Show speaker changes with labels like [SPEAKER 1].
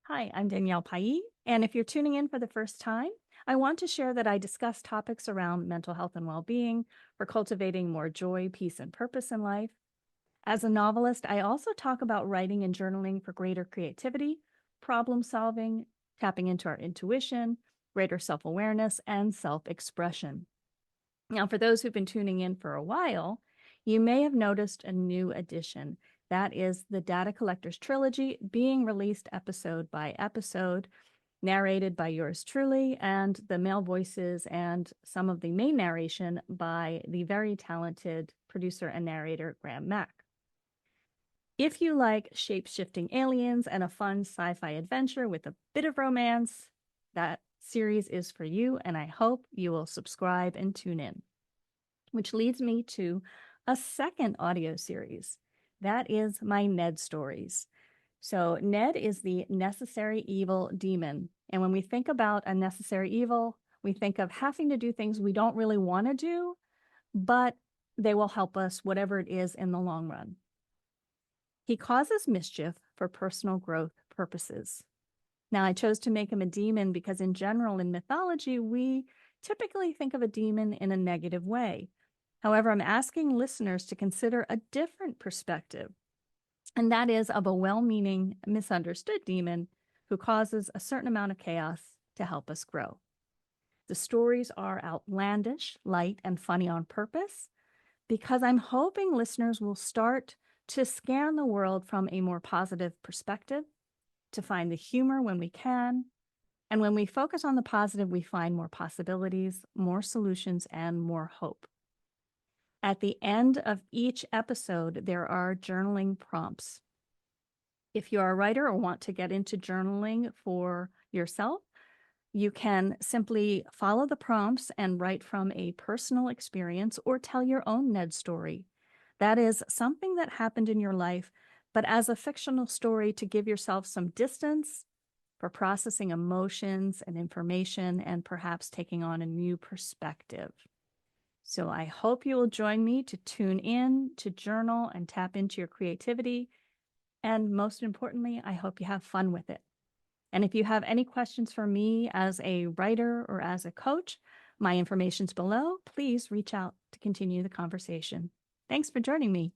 [SPEAKER 1] Hi, I'm Danielle Pai, and if you're tuning in for the first time, I want to share that I discuss topics around mental health and well-being for cultivating more joy, peace, and purpose in life. As a novelist, I also talk about writing and journaling for greater creativity, problem solving, tapping into our intuition, greater self-awareness, and self-expression. Now, for those who've been tuning in for a while, you may have noticed a new addition. That is the Data Collectors Trilogy being released episode by episode, narrated by yours truly, and the male voices and some of the main narration by the very talented producer and narrator Graham Mack. If you like shape-shifting aliens and a fun sci-fi adventure with a bit of romance, that series is for you, and I hope you will subscribe and tune in. Which leads me to a second audio series. That is my Ned Stories. So Ned is the necessary evil demon. And when we think about a necessary evil, we think of having to do things we don't really want to do, but they will help us, whatever it is, in the long run. He causes mischief for personal growth purposes. Now, I chose to make him a demon because in general, in mythology, we typically think of a demon in a negative way. However, I'm asking listeners to consider a different perspective, and that is of a well-meaning, misunderstood demon who causes a certain amount of chaos to help us grow. The stories are outlandish, light, and funny on purpose because I'm hoping listeners will start to scan the world from a more positive perspective, to find the humor when we can. And when we focus on the positive, we find more possibilities, more solutions, and more hope. At the end of each episode, there are journaling prompts. If you're a writer or want to get into journaling for yourself, you can simply follow the prompts and write from a personal experience or tell your own Ned story. That is something that happened in your life, but as a fictional story to give yourself some distance for processing emotions and information and perhaps taking on a new perspective. So I hope you will join me to tune in, to journal, and tap into your creativity. And most importantly, I hope you have fun with it. And if you have any questions for me as a writer or as a coach, my information's below. Please reach out to continue the conversation. Thanks for joining me.